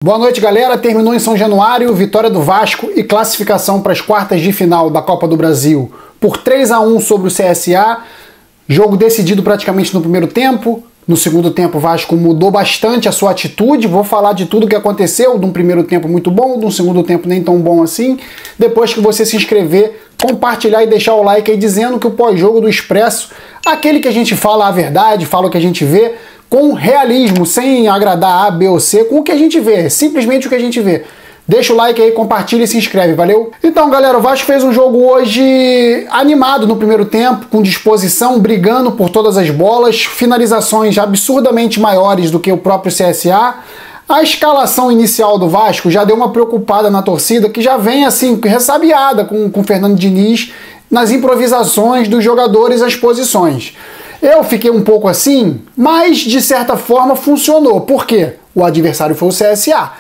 Boa noite, galera. Terminou em São Januário, vitória do Vasco e classificação para as quartas de final da Copa do Brasil por 3-1 sobre o CSA. Jogo decidido praticamente no primeiro tempo. No segundo tempo, o Vasco mudou bastante a sua atitude. Vou falar de tudo que aconteceu, de um primeiro tempo muito bom, de um segundo tempo nem tão bom assim. Depois que você se inscrever, compartilhar e deixar o like aí dizendo que o pós-jogo do Expresso, aquele que a gente fala a verdade, fala o que a gente vê, com realismo, sem agradar A, B ou C, com o que a gente vê, simplesmente o que a gente vê. Deixa o like aí, compartilha e se inscreve, valeu? Então, galera, o Vasco fez um jogo hoje animado no primeiro tempo, com disposição, brigando por todas as bolas, finalizações absurdamente maiores do que o próprio CSA. A escalação inicial do Vasco já deu uma preocupada na torcida, que já vem assim, ressabiada com o Fernando Diniz nas improvisações dos jogadores às posições. Eu fiquei um pouco assim, mas de certa forma funcionou. Por quê? O adversário foi o CSA.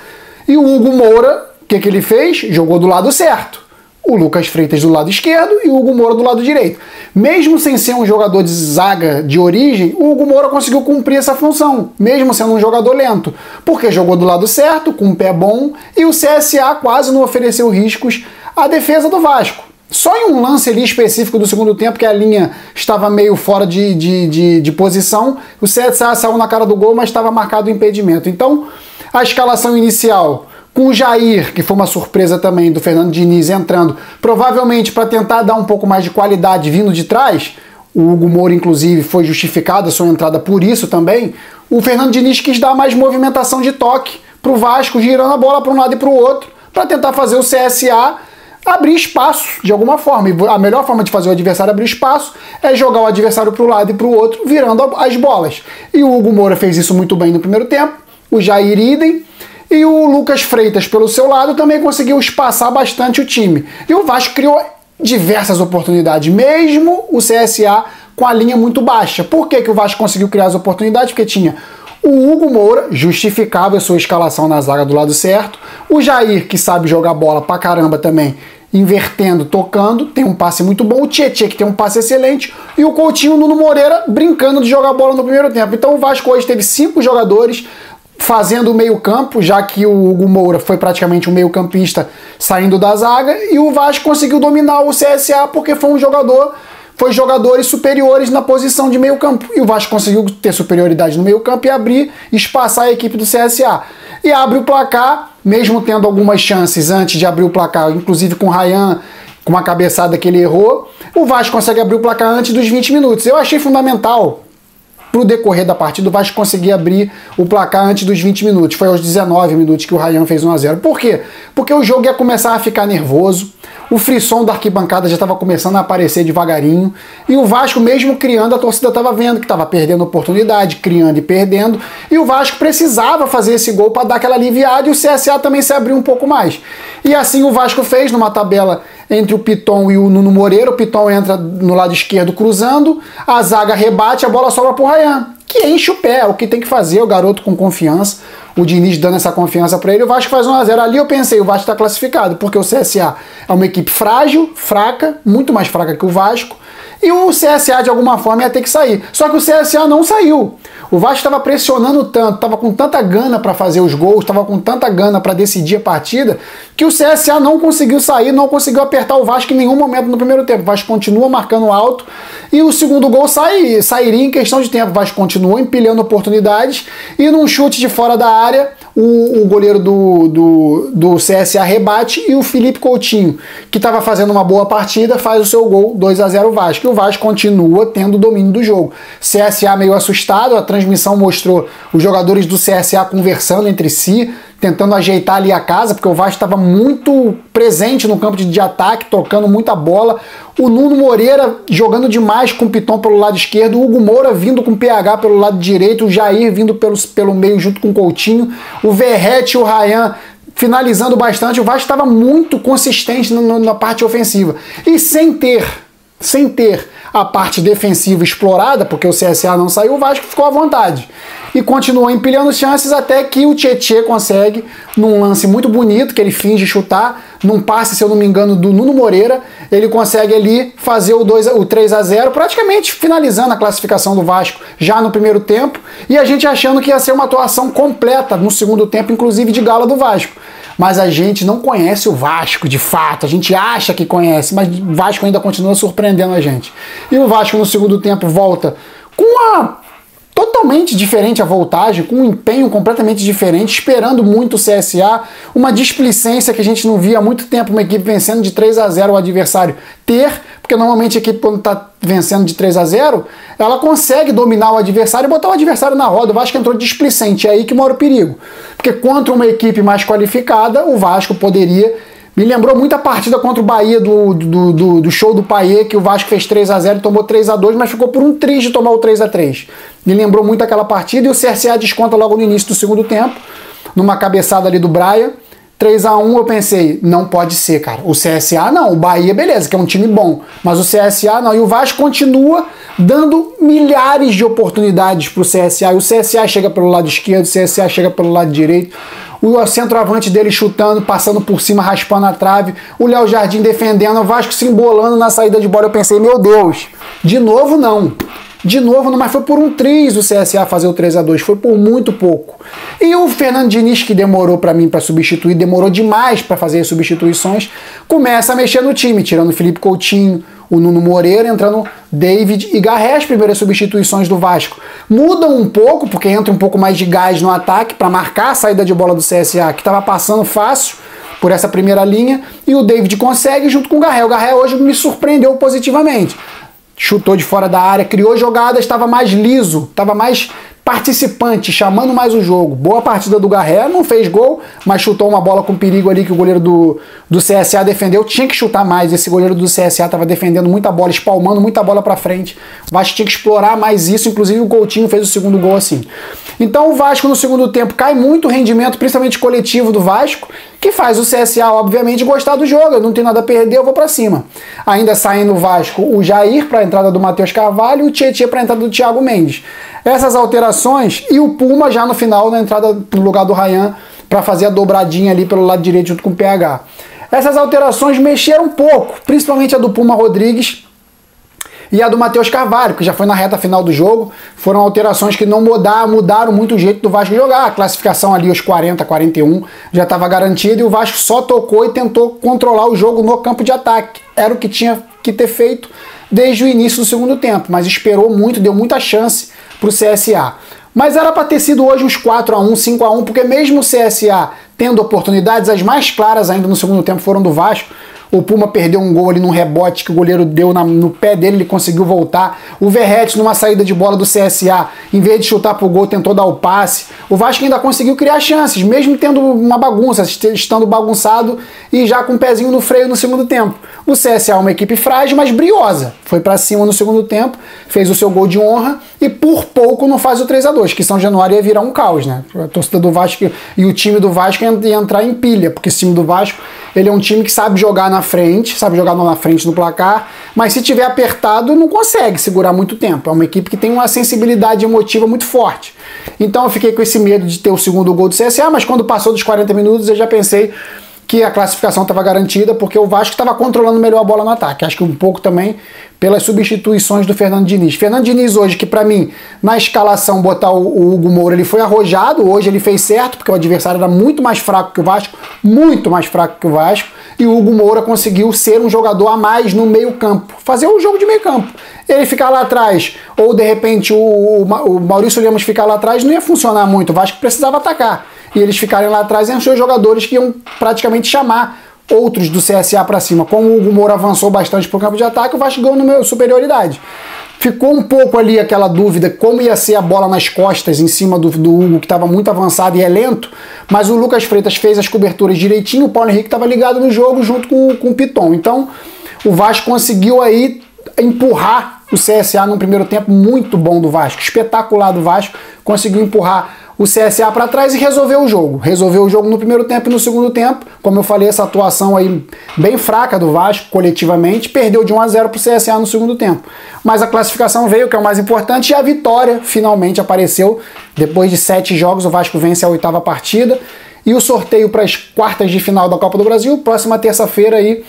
E o Hugo Moura, o que ele fez? Jogou do lado certo. O Lucas Freitas do lado esquerdo e o Hugo Moura do lado direito. Mesmo sem ser um jogador de zaga de origem, o Hugo Moura conseguiu cumprir essa função, mesmo sendo um jogador lento. Porque jogou do lado certo, com um pé bom, e o CSA quase não ofereceu riscos à defesa do Vasco. Só em um lance ali específico do segundo tempo, que a linha estava meio fora de posição, o CSA saiu na cara do gol, mas estava marcado o impedimento. Então, a escalação inicial, com o Jair, que foi uma surpresa também do Fernando Diniz entrando, provavelmente para tentar dar um pouco mais de qualidade vindo de trás, o Hugo Moura, inclusive, foi justificado a sua entrada por isso também, o Fernando Diniz quis dar mais movimentação de toque para o Vasco, girando a bola para um lado e para o outro, para tentar fazer o CSA abrir espaço de alguma forma. E a melhor forma de fazer o adversário abrir espaço é jogar o adversário para um lado e para o outro, virando as bolas. E o Hugo Moura fez isso muito bem no primeiro tempo, o Jair idem, e o Lucas Freitas, pelo seu lado, também conseguiu espaçar bastante o time. E o Vasco criou diversas oportunidades, mesmo o CSA com a linha muito baixa. Por que o Vasco conseguiu criar as oportunidades? Porque tinha o Hugo Moura, justificava a sua escalação na zaga do lado certo, o Jair, que sabe jogar bola pra caramba também, invertendo, tocando, tem um passe muito bom, o Tietê, que tem um passe excelente, e o Coutinho, Nuno Moreira, brincando de jogar bola no primeiro tempo. Então o Vasco hoje teve 5 jogadores fazendo o meio-campo, já que o Hugo Moura foi praticamente um meio-campista saindo da zaga, e o Vasco conseguiu dominar o CSA porque foi jogadores superiores na posição de meio-campo. E o Vasco conseguiu ter superioridade no meio-campo e abrir, espaçar a equipe do CSA. E abre o placar, mesmo tendo algumas chances antes de abrir o placar, inclusive com o Ryan, com uma cabeçada que ele errou, o Vasco consegue abrir o placar antes dos 20 minutos. Eu achei fundamental para o decorrer da partida o Vasco conseguir abrir o placar antes dos 20 minutos. Foi aos 19 minutos que o Ryan fez 1-0. Por quê? Porque o jogo ia começar a ficar nervoso, o frisson da arquibancada já estava começando a aparecer devagarinho, e o Vasco, mesmo criando, a torcida estava vendo que estava perdendo oportunidade, criando e perdendo, e o Vasco precisava fazer esse gol para dar aquela aliviada, e o CSA também se abriu um pouco mais. E assim o Vasco fez numa tabela entre o Piton e o Nuno Moreira. O Piton entra no lado esquerdo cruzando, a zaga rebate, a bola sobra para o Ryan, que enche o pé, é o que tem que fazer, o garoto com confiança, o Diniz dando essa confiança para ele, o Vasco faz 1-0. Ali eu pensei, o Vasco está classificado, porque o CSA é uma equipe frágil, fraca, muito mais fraca que o Vasco, e o CSA de alguma forma ia ter que sair. Só que o CSA não saiu. O Vasco estava pressionando tanto, estava com tanta gana para fazer os gols, estava com tanta gana para decidir a partida, que o CSA não conseguiu sair, não conseguiu apertar o Vasco em nenhum momento no primeiro tempo. O Vasco continua marcando alto e o segundo gol sairia em questão de tempo. O Vasco continuou empilhando oportunidades e num chute de fora da área, o goleiro do CSA rebate e o Felipe Coutinho, que estava fazendo uma boa partida, faz o seu gol, 2-0 Vasco. E o Vasco continua tendo o domínio do jogo. CSA meio assustado, a transmissão mostrou os jogadores do CSA conversando entre si, tentando ajeitar ali a casa, porque o Vasco estava muito presente no campo de ataque, tocando muita bola. O Nuno Moreira jogando demais com o Piton pelo lado esquerdo, o Hugo Moura vindo com o PH pelo lado direito, o Jair vindo pelo meio junto com o Coutinho, o Verrete e o Ryan finalizando bastante. O Vasco estava muito consistente na parte ofensiva. E sem ter sem ter a parte defensiva explorada, porque o CSA não saiu, o Vasco ficou à vontade. E continuou empilhando chances até que o Tietê consegue, num lance muito bonito, que ele finge chutar, num passe, se eu não me engano, do Nuno Moreira, ele consegue ali fazer o 3-0, praticamente finalizando a classificação do Vasco já no primeiro tempo, e a gente achando que ia ser uma atuação completa no segundo tempo, inclusive de gala do Vasco. Mas a gente não conhece o Vasco de fato, a gente acha que conhece, mas o Vasco ainda continua surpreendendo a gente. E o Vasco no segundo tempo volta com totalmente diferente a voltagem, com um empenho completamente diferente, esperando muito o CSA, uma displicência que a gente não via há muito tempo, uma equipe vencendo de 3-0 o adversário ter, porque normalmente a equipe quando está vencendo de 3-0, ela consegue dominar o adversário e botar o adversário na roda. O Vasco entrou displicente, é aí que mora o perigo, porque contra uma equipe mais qualificada, o Vasco poderia... Me lembrou muito a partida contra o Bahia do show do Payet, que o Vasco fez 3-0 e tomou 3-2, mas ficou por um triz de tomar o 3-3. Me lembrou muito aquela partida e o CSA desconta logo no início do segundo tempo, numa cabeçada ali do Braia. 3-1, eu pensei, não pode ser, cara. O CSA não, o Bahia, beleza, que é um time bom, mas o CSA não. E o Vasco continua dando milhares de oportunidades pro CSA. E o CSA chega pelo lado esquerdo, o CSA chega pelo lado direito. O centroavante dele chutando, passando por cima, raspando a trave. O Léo Jardim defendendo, o Vasco se embolando na saída de bola. Eu pensei, meu Deus, de novo não. De novo, mas foi por um triz o CSA fazer o 3-2, foi por muito pouco. E o Fernando Diniz, que demorou para mim para substituir, demorou demais para fazer as substituições, começa a mexer no time, tirando o Felipe Coutinho, o Nuno Moreira, entrando David e Garré, as primeiras substituições do Vasco. Mudam um pouco, porque entra um pouco mais de gás no ataque para marcar a saída de bola do CSA, que estava passando fácil por essa primeira linha, e o David consegue junto com o Garré. O Garré hoje me surpreendeu positivamente. Chutou de fora da área, criou jogadas, estava mais liso, estava mais participante, chamando mais o jogo. Boa partida do Garré, não fez gol, mas chutou uma bola com perigo ali que o goleiro do CSA defendeu. Tinha que chutar mais, esse goleiro do CSA estava defendendo muita bola, espalmando muita bola para frente. O Vasco tinha que explorar mais isso, inclusive o Coutinho fez o segundo gol assim. Então o Vasco no segundo tempo cai muito o rendimento, principalmente coletivo do Vasco, que faz o CSA, obviamente, gostar do jogo. Eu não tenho nada a perder, eu vou para cima. Ainda saindo o Vasco, o Jair para a entrada do Matheus Carvalho e o Tietê para a entrada do Thiago Mendes. Essas alterações e o Puma já no final, na entrada no lugar do Ryan, para fazer a dobradinha ali pelo lado direito junto com o PH. Essas alterações mexeram um pouco, principalmente a do Puma Rodrigues e a do Matheus Carvalho, que já foi na reta final do jogo. Foram alterações que não mudaram muito o jeito do Vasco jogar. A classificação ali aos 40, 41 já estava garantida e o Vasco só tocou e tentou controlar o jogo no campo de ataque. Era o que tinha que ter feito desde o início do segundo tempo, mas esperou muito, deu muita chance para o CSA. Mas era para ter sido hoje uns 4-1, 5-1, porque mesmo o CSA tendo oportunidades, as mais claras ainda no segundo tempo foram do Vasco. O Puma perdeu um gol ali num rebote que o goleiro deu no pé dele, ele conseguiu voltar. O Verratti, numa saída de bola do CSA, em vez de chutar pro gol, tentou dar o passe. O Vasco ainda conseguiu criar chances, mesmo tendo uma bagunça, estando bagunçado e já com o pezinho no freio no segundo tempo. O CSA é uma equipe frágil, mas briosa. Foi para cima no segundo tempo, fez o seu gol de honra e por pouco não faz o 3-2, que São Januário ia virar um caos, né? A torcida do Vasco e o time do Vasco ia entrar em pilha, porque esse time do Vasco, ele é um time que sabe jogar na frente, sabe jogar na frente no placar, mas se tiver apertado não consegue segurar muito tempo. É uma equipe que tem uma sensibilidade emotiva muito forte. Então eu fiquei com esse medo de ter o segundo gol do CSA, mas quando passou dos 40 minutos eu já pensei que a classificação estava garantida, porque o Vasco estava controlando melhor a bola no ataque. Acho que um pouco também pelas substituições do Fernando Diniz. Fernando Diniz hoje, que para mim, na escalação, botar o Hugo Moura, ele foi arrojado, hoje ele fez certo, porque o adversário era muito mais fraco que o Vasco, muito mais fraco que o Vasco, e o Hugo Moura conseguiu ser um jogador a mais no meio campo, fazer um jogo de meio campo. Ele ficar lá atrás, ou de repente o Maurício Lemos ficar lá atrás, não ia funcionar muito, o Vasco precisava atacar. E eles ficarem lá atrás, eram seus jogadores que iam praticamente chamar outros do CSA para cima. Como o Hugo Moura avançou bastante para o campo de ataque, o Vasco ganhou superioridade. Ficou um pouco ali aquela dúvida como ia ser a bola nas costas em cima do Hugo, que estava muito avançado e é lento, mas o Lucas Freitas fez as coberturas direitinho, o Paulo Henrique estava ligado no jogo junto com o Piton. Então o Vasco conseguiu aí empurrar o CSA num primeiro tempo muito bom do Vasco, espetacular do Vasco, conseguiu empurrar o CSA para trás e resolveu o jogo. Resolveu o jogo no primeiro tempo e no segundo tempo. Como eu falei, essa atuação aí bem fraca do Vasco coletivamente, perdeu de 1 a 0 para o CSA no segundo tempo. Mas a classificação veio, que é o mais importante, e a vitória finalmente apareceu. Depois de 7 jogos, o Vasco vence a 8ª partida. E o sorteio para as quartas de final da Copa do Brasil, próxima terça-feira aí,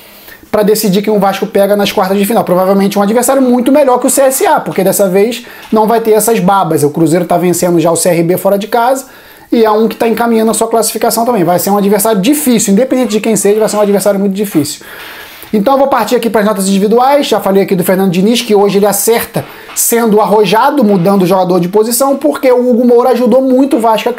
para decidir quem o Vasco pega nas quartas de final. Provavelmente um adversário muito melhor que o CSA, porque dessa vez não vai ter essas babas. O Cruzeiro está vencendo já o CRB fora de casa e é um que está encaminhando a sua classificação também. Vai ser um adversário difícil, independente de quem seja, vai ser um adversário muito difícil. Então eu vou partir aqui para as notas individuais. Já falei aqui do Fernando Diniz, que hoje ele acerta sendo arrojado, mudando o jogador de posição, porque o Hugo Moura ajudou muito o Vasco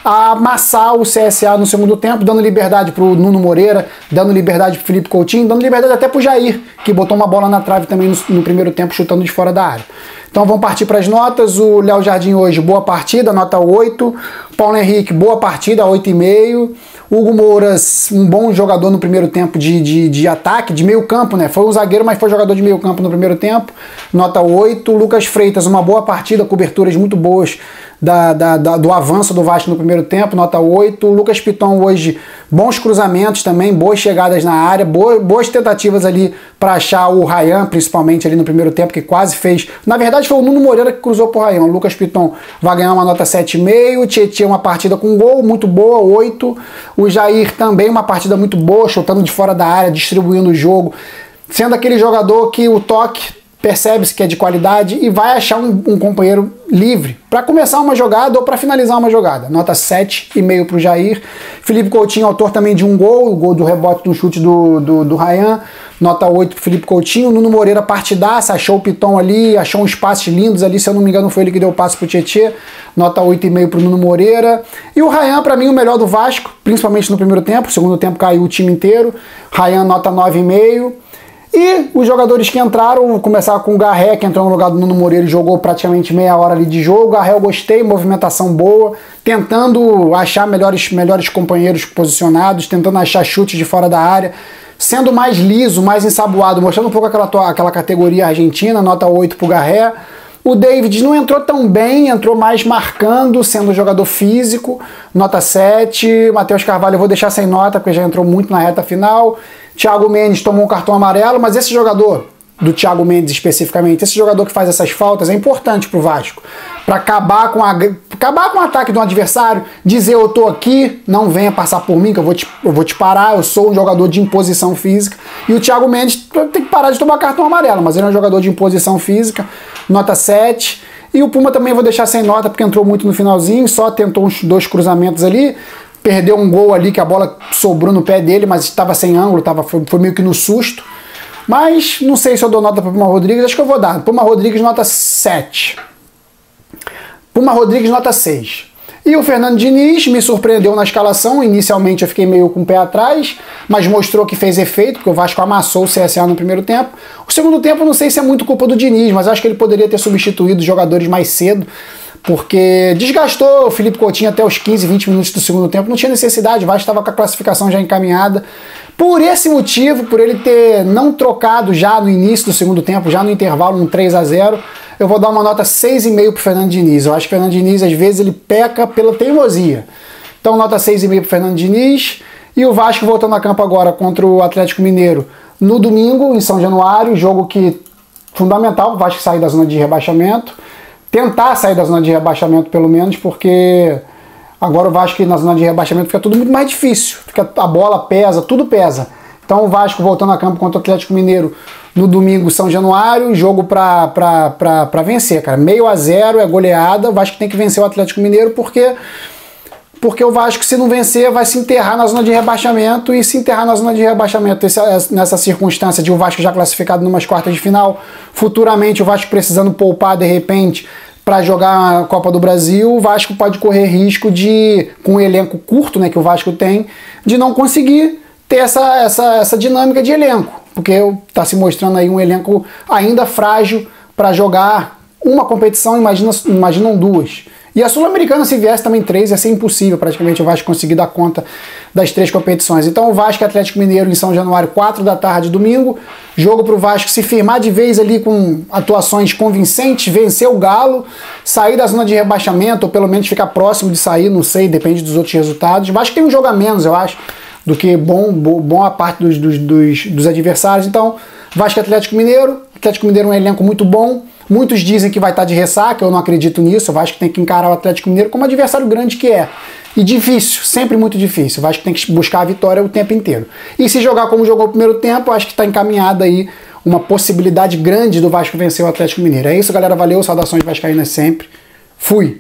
a amassar o CSA no segundo tempo, dando liberdade para o Nuno Moreira, dando liberdade para o Felipe Coutinho, dando liberdade até para o Jair, que botou uma bola na trave também no primeiro tempo, chutando de fora da área. Então vamos partir para as notas. O Léo Jardim hoje, boa partida, nota 8. Paulo Henrique, boa partida, 8,5. Hugo Moura, um bom jogador no primeiro tempo de ataque, de meio campo, né? Foi um zagueiro, mas foi jogador de meio campo no primeiro tempo, nota 8. Lucas Freitas, uma boa partida, coberturas muito boas do avanço do Vasco no primeiro tempo, nota 8. Lucas Piton hoje, bons cruzamentos também, boas chegadas na área, boas tentativas ali para achar o Ryan, principalmente ali no primeiro tempo, que quase fez. Na verdade foi o Nuno Moreira que cruzou pro Ryan. O Lucas Piton vai ganhar uma nota 7,5. O Tietê, uma partida com gol, muito boa, 8. O Jair também uma partida muito boa, chutando de fora da área, distribuindo o jogo, sendo aquele jogador que o toque percebe-se que é de qualidade e vai achar um companheiro livre para começar uma jogada ou para finalizar uma jogada. Nota 7,5 para o Jair. Felipe Coutinho, autor também de um gol, o gol do rebote do chute do Ryan. Nota 8 para o Felipe Coutinho. Nuno Moreira, partidaça, achou o Piton ali, achou uns passes lindos ali, se eu não me engano foi ele que deu o passe para o Tietê. Nota 8,5 para o Nuno Moreira. E o Ryan, para mim, o melhor do Vasco, principalmente no primeiro tempo. No segundo tempo caiu o time inteiro. Ryan, nota 9,5. E os jogadores que entraram, vou começar com o Garré, que entrou no lugar do Nuno Moreira e jogou praticamente meia hora ali de jogo. Garré eu gostei, movimentação boa, tentando achar melhores companheiros posicionados, tentando achar chutes de fora da área, sendo mais liso, mais ensaboado, mostrando um pouco aquela categoria argentina, nota 8 pro Garré. O David não entrou tão bem, entrou mais marcando, sendo um jogador físico, nota 7. Matheus Carvalho eu vou deixar sem nota, porque já entrou muito na reta final. Thiago Mendes tomou um cartão amarelo, mas esse jogador, do Thiago Mendes especificamente, esse jogador que faz essas faltas é importante pro Vasco, para acabar com o ataque do adversário, dizer eu tô aqui, não venha passar por mim que eu vou te parar, eu sou um jogador de imposição física. E o Thiago Mendes tem que parar de tomar cartão amarelo, mas ele é um jogador de imposição física, nota 7. E o Puma também eu vou deixar sem nota, porque entrou muito no finalzinho, só tentou uns 2 cruzamentos ali, perdeu um gol ali que a bola sobrou no pé dele, mas estava sem ângulo, foi meio que no susto. Mas não sei se eu dou nota para Puma Rodrigues, acho que eu vou dar. Puma Rodrigues, nota 7. Puma Rodrigues, nota 6. E o Fernando Diniz me surpreendeu na escalação. Inicialmente eu fiquei meio com o pé atrás, mas mostrou que fez efeito, porque o Vasco amassou o CSA no primeiro tempo. O segundo tempo eu não sei se é muito culpa do Diniz, mas acho que ele poderia ter substituído os jogadores mais cedo, porque desgastou o Felipe Coutinho até os 15, 20 minutos do segundo tempo. Não tinha necessidade, o Vasco estava com a classificação já encaminhada. Por esse motivo, por ele ter não trocado já no início do segundo tempo, já no intervalo, um 3 a 0, eu vou dar uma nota 6,5 para o Fernando Diniz. Eu acho que o Fernando Diniz, às vezes, ele peca pela teimosia. Então, nota 6,5 para o Fernando Diniz. E o Vasco voltando a campo agora contra o Atlético Mineiro no domingo, em São Januário, jogo que fundamental, o Vasco sair da zona de rebaixamento. Tentar sair da zona de rebaixamento, pelo menos, porque agora o Vasco na zona de rebaixamento fica tudo muito mais difícil. A bola pesa, tudo pesa. Então o Vasco voltando a campo contra o Atlético Mineiro no domingo, São Januário, jogo pra vencer, cara. 0,5 a 0 é goleada, o Vasco tem que vencer o Atlético Mineiro porque o Vasco, se não vencer, vai se enterrar na zona de rebaixamento, e se enterrar na zona de rebaixamento nessa circunstância de o Vasco já classificado numas quartas de final, futuramente o Vasco precisando poupar de repente para jogar a Copa do Brasil, o Vasco pode correr risco de, com um elenco curto, né, que o Vasco tem, de não conseguir ter essa dinâmica de elenco, porque está se mostrando aí um elenco ainda frágil para jogar uma competição, imaginam 2. E a Sul-Americana, se viesse também 3, ia ser impossível praticamente o Vasco conseguir dar conta das 3 competições. Então o Vasco e Atlético Mineiro em São Januário, 4 da tarde, domingo. Jogo para o Vasco se firmar de vez ali com atuações convincentes, vencer o Galo, sair da zona de rebaixamento, ou pelo menos ficar próximo de sair, não sei, depende dos outros resultados. O Vasco tem um jogo a menos, eu acho, do que bom a parte dos adversários. Então, Vasco e Atlético Mineiro. Atlético Mineiro é um elenco muito bom. Muitos dizem que vai estar de ressaca, eu não acredito nisso. O Vasco tem que encarar o Atlético Mineiro como adversário grande que é. E difícil, sempre muito difícil. O Vasco tem que buscar a vitória o tempo inteiro. E se jogar como jogou o primeiro tempo, acho que está encaminhada aí uma possibilidade grande do Vasco vencer o Atlético Mineiro. É isso, galera. Valeu, saudações vascaínas sempre. Fui!